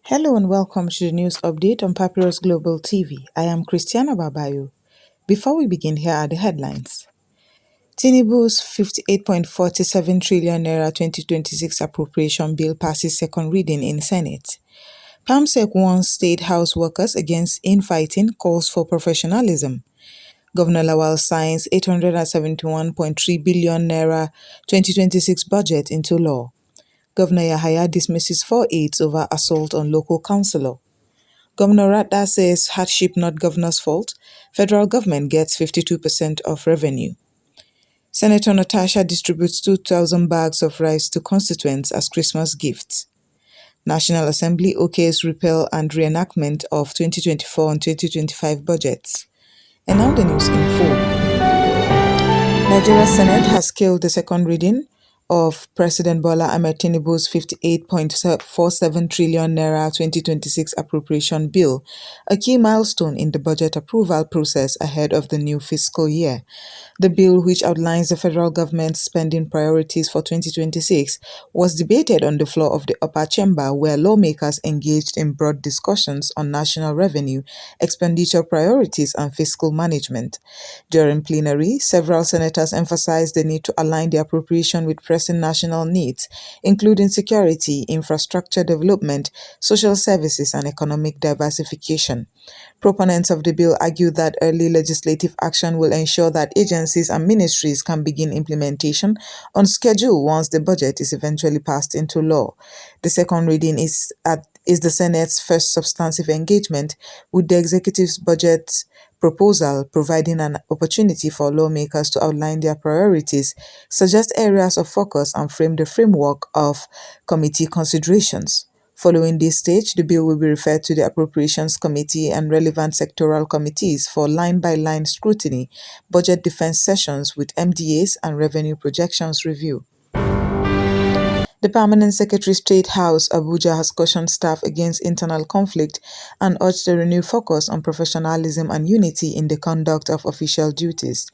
Hello and welcome to the news update on Papyrus Global TV. I am Christiana Babayo. Before we begin, here are the headlines. Tinubu'S 58.47 trillion naira 2026 appropriation bill passes second reading in Senate. PAMSEC warns state house workers against infighting, calls for professionalism. Governor Lawal signs 871.3 billion naira 2026 budget into law. Governor Yahaya dismisses 4 aides over assault on local councillor. Governor Radda says hardship not governor's fault. Federal government gets 52% of revenue. Senator Natasha distributes 2,000 bags of rice to constituents as Christmas gifts. National Assembly okays repeal and reenactment of 2024 and 2025 budgets. And now the news in full. Nigeria's Senate has killed the second reading of President Bola Ahmed Tinubu's 58.47 trillion naira 2026 appropriation bill, a key milestone in the budget approval process ahead of the new fiscal year. The bill, which outlines the federal government's spending priorities for 2026, was debated on the floor of the upper chamber, where lawmakers engaged in broad discussions on national revenue, expenditure priorities, and fiscal management. During plenary, several senators emphasized the need to align the appropriation with pressing national needs, including security, infrastructure development, social services, and economic diversification. Proponents of the bill argue that early legislative action will ensure that agencies and ministries can begin implementation on schedule once the budget is eventually passed into law. The second reading is the Senate's first substantive engagement with the executive's budget proposal, providing an opportunity for lawmakers to outline their priorities, suggest areas of focus, and frame the framework of committee considerations. Following this stage, the bill will be referred to the Appropriations Committee and relevant sectoral committees for line-by-line scrutiny, budget defense sessions with MDAs, and revenue projections review. The Permanent Secretary State House, Abuja, has cautioned staff against internal conflict and urged a renewed focus on professionalism and unity in the conduct of official duties.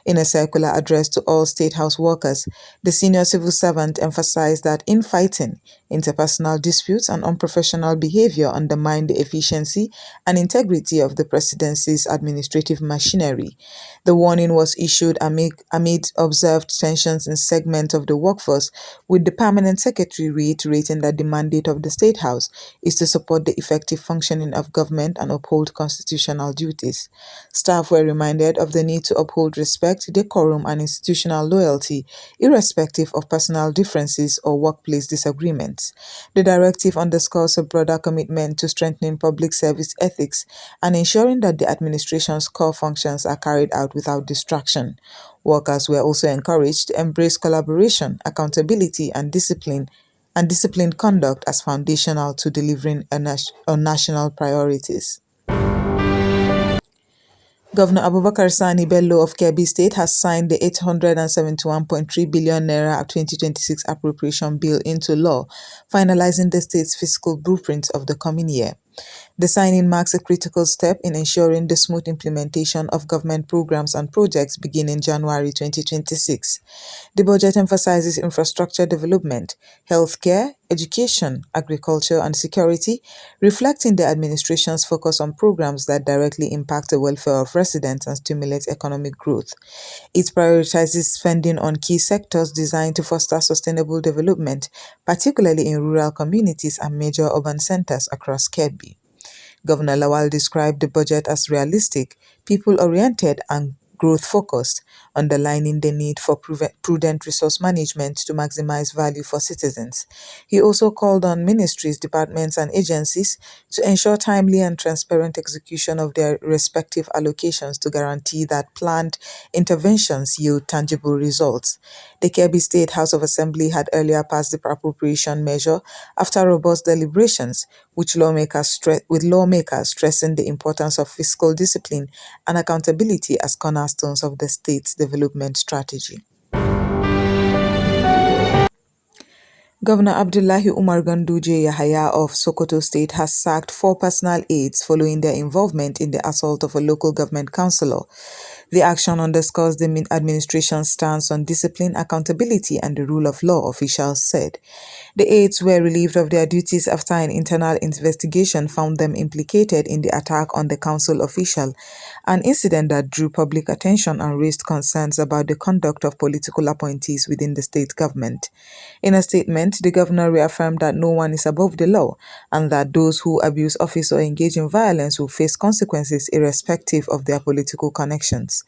In a circular address to all State House workers, the senior civil servant emphasized that infighting, interpersonal disputes, and unprofessional behavior undermine the efficiency and integrity of the presidency's administrative machinery. The warning was issued amid observed tensions in segments of the workforce, with the Permanent Secretary reiterating that the mandate of the State House is to support the effective functioning of government and uphold constitutional duties. Staff were reminded of the need to uphold respect, decorum, and institutional loyalty, irrespective of personal differences or workplace disagreements. The directive underscores a broader commitment to strengthening public service ethics and ensuring that the administration's core functions are carried out without distraction. Workers were also encouraged to embrace collaboration, accountability, and disciplined conduct as foundational to delivering on national priorities. Governor Abubakar Sani Bello of Kebbi State has signed the 871.3 billion naira 2026 appropriation bill into law, finalizing the state's fiscal blueprint of the coming year. The signing marks a critical step in ensuring the smooth implementation of government programs and projects beginning January 2026. The budget emphasizes infrastructure development, healthcare, education, agriculture, and security, reflecting the administration's focus on programs that directly impact the welfare of residents and stimulate economic growth. It prioritizes spending on key sectors designed to foster sustainable development, particularly in rural communities and major urban centers across Kebbi. Governor Lawal described the budget as realistic, people-oriented, and growth-focused, underlining the need for prudent resource management to maximize value for citizens. He also called on ministries, departments, and agencies to ensure timely and transparent execution of their respective allocations to guarantee that planned interventions yield tangible results. The Kebbi State House of Assembly had earlier passed the appropriation measure after robust deliberations, with lawmakers stressing the importance of fiscal discipline and accountability as cornerstones of the state's development strategy. Governor Abdullahi Umar Ganduje Yahaya of Sokoto State has sacked 4 personal aides following their involvement in the assault of a local government councillor. The action underscores the administration's stance on discipline, accountability, and the rule of law, officials said. The aides were relieved of their duties after an internal investigation found them implicated in the attack on the council official, an incident that drew public attention and raised concerns about the conduct of political appointees within the state government. In a statement, the governor reaffirmed that no one is above the law and that those who abuse office or engage in violence will face consequences irrespective of their political connections.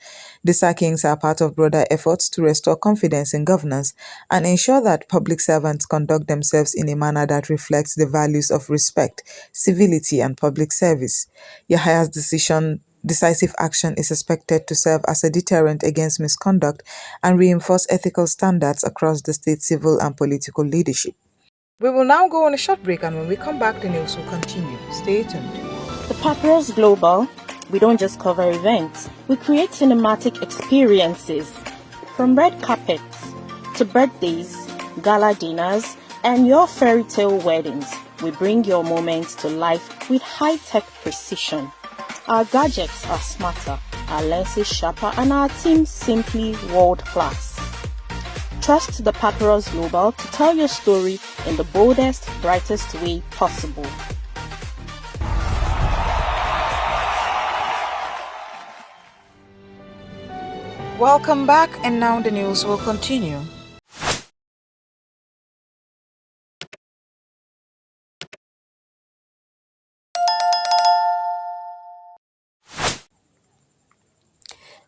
The sackings are part of broader efforts to restore confidence in governance and ensure that public servants conduct themselves in a manner that reflects the values of respect, civility, and public service. Yahaya's decisive action is expected to serve as a deterrent against misconduct and reinforce ethical standards across the state's civil and political leadership. We will now go on a short break, and when we come back, the news will continue. Stay tuned. The Papyrus Global, we don't just cover events, we create cinematic experiences. From red carpets to birthdays, gala dinners, and your fairy tale weddings, we bring your moments to life with high-tech precision. Our gadgets are smarter, our lenses sharper, and our team simply world-class. Trust the Papyrus Global to tell your story in the boldest, brightest way possible. Welcome back, and now the news will continue.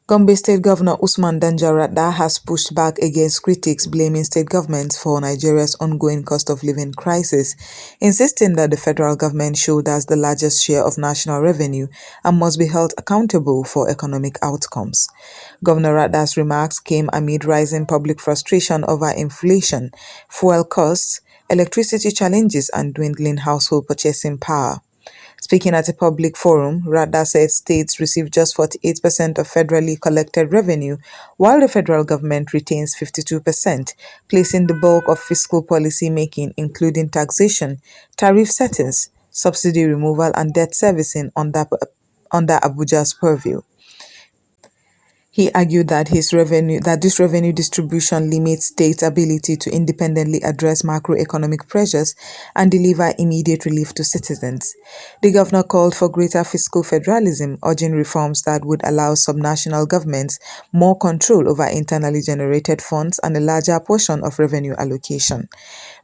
Gombe State Governor Usman Danjaratta has pushed back against critics blaming state governments for Nigeria's ongoing cost of living crisis, insisting that the federal government shoulders the largest share of national revenue and must be held accountable for economic outcomes. Governor Ratta's remarks came amid rising public frustration over inflation, fuel costs, electricity challenges, and dwindling household purchasing power. Speaking at a public forum, Radda said states receive just 48% of federally collected revenue, while the federal government retains 52%, placing the bulk of fiscal policy making, including taxation, tariff settings, subsidy removal, and debt servicing under Abuja's purview. He argued that this revenue distribution limits states' ability to independently address macroeconomic pressures and deliver immediate relief to citizens. The governor called for greater fiscal federalism, urging reforms that would allow subnational governments more control over internally generated funds and a larger portion of revenue allocation.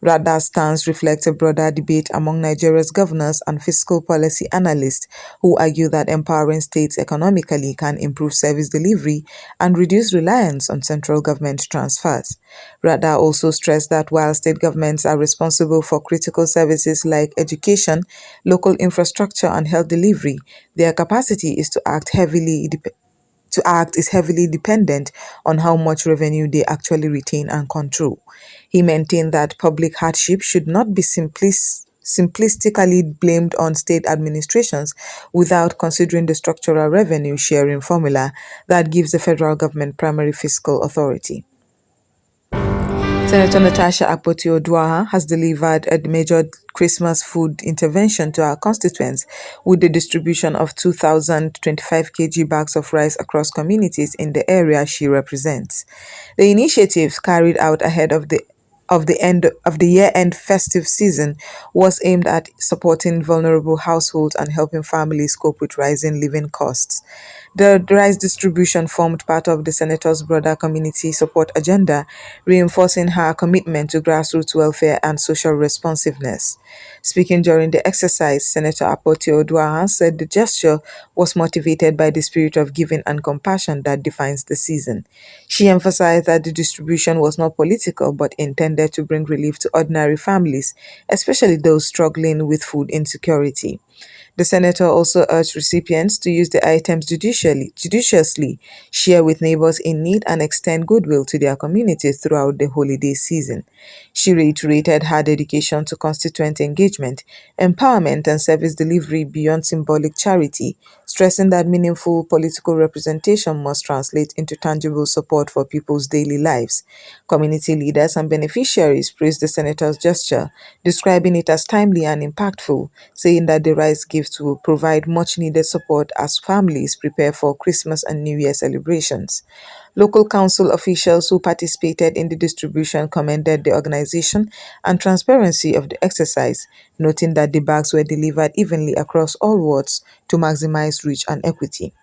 Radda's stance reflects a broader debate among Nigeria's governors and fiscal policy analysts who argue that empowering states economically can improve service delivery and reduce reliance on central government transfers. Radda also stressed that while state governments are responsible for critical services like education, local infrastructure, and health delivery, their capacity is to act is heavily dependent on how much revenue they actually retain and control. He maintained that public hardship should not be simplistically blamed on state administrations without considering the structural revenue sharing formula that gives the federal government primary fiscal authority. Senator Natasha Akpoti-Oduaghan has delivered a major Christmas food intervention to our constituents with the distribution of 2,025 kg bags of rice across communities in the area she represents. The initiative, carried out ahead of the year-end festive season, was aimed at supporting vulnerable households and helping families cope with rising living costs. The rice distribution formed part of the senator's broader community support agenda, reinforcing her commitment to grassroots welfare and social responsiveness. Speaking during the exercise, Senator Akpoti-Oduaghan said the gesture was motivated by the spirit of giving and compassion that defines the season. She emphasized that the distribution was not political but intended to bring relief to ordinary families, especially those struggling with food insecurity. The senator also urged recipients to use the items judiciously, share with neighbors in need, and extend goodwill to their communities throughout the holiday season. She reiterated her dedication to constituent engagement, empowerment, and service delivery beyond symbolic charity, stressing that meaningful political representation must translate into tangible support for people's daily lives. Community leaders and beneficiaries praised the senator's gesture, describing it as timely and impactful, saying that the rice gives representatives will provide much needed support as families prepare for Christmas and New Year celebrations. Local council officials who participated in the distribution commended the organization and transparency of the exercise, noting that the bags were delivered evenly across all wards to maximize reach and equity.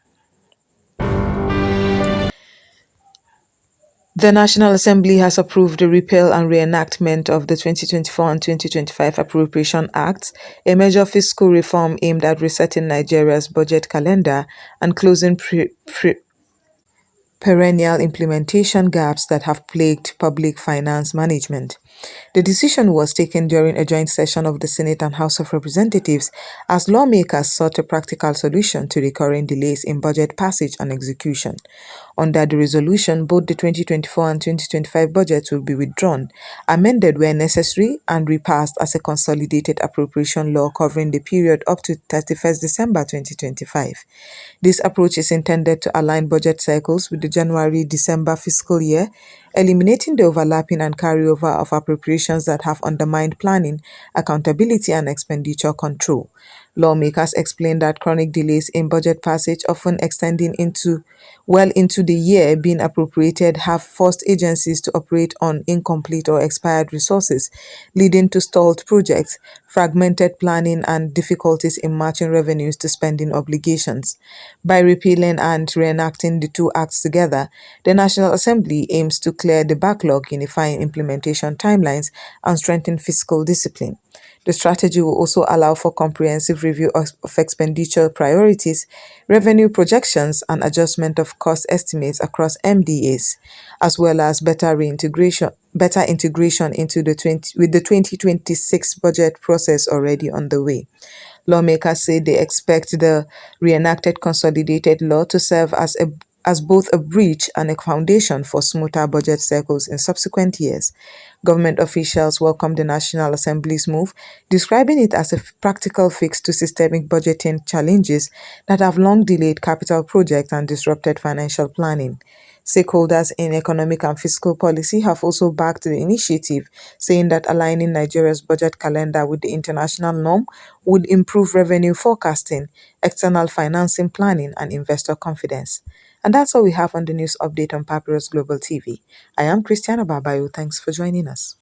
The National Assembly has approved the repeal and reenactment of the 2024 and 2025 Appropriation Acts, a major fiscal reform aimed at resetting Nigeria's budget calendar and closing perennial implementation gaps that have plagued public finance management. The decision was taken during a joint session of the Senate and House of Representatives as lawmakers sought a practical solution to recurring delays in budget passage and execution. Under the resolution, both the 2024 and 2025 budgets will be withdrawn, amended where necessary, and repassed as a consolidated appropriation law covering the period up to 31st December 2025. This approach is intended to align budget cycles with the January-December fiscal year, eliminating the overlapping and carryover of appropriations that have undermined planning, accountability, and expenditure control. Lawmakers explained that chronic delays in budget passage, often extending into the year being appropriated, have forced agencies to operate on incomplete or expired resources, leading to stalled projects, fragmented planning, and difficulties in matching revenues to spending obligations. By repealing and reenacting the two acts together, the National Assembly aims to clear the backlog, unifying implementation timelines, and strengthen fiscal discipline. The strategy will also allow for comprehensive review of expenditure priorities, revenue projections, and adjustment of cost estimates across MDAs, as well as better integration into with the 2026 budget process already underway. Lawmakers say they expect the reenacted consolidated law to serve as both a bridge and a foundation for smoother budget cycles in subsequent years. Government officials welcomed the National Assembly's move, describing it as a practical fix to systemic budgeting challenges that have long delayed capital projects and disrupted financial planning. Stakeholders in economic and fiscal policy have also backed the initiative, saying that aligning Nigeria's budget calendar with the international norm would improve revenue forecasting, external financing planning, and investor confidence. And that's all we have on the news update on Papyrus Global TV. I am Christiana Babayo. Thanks for joining us.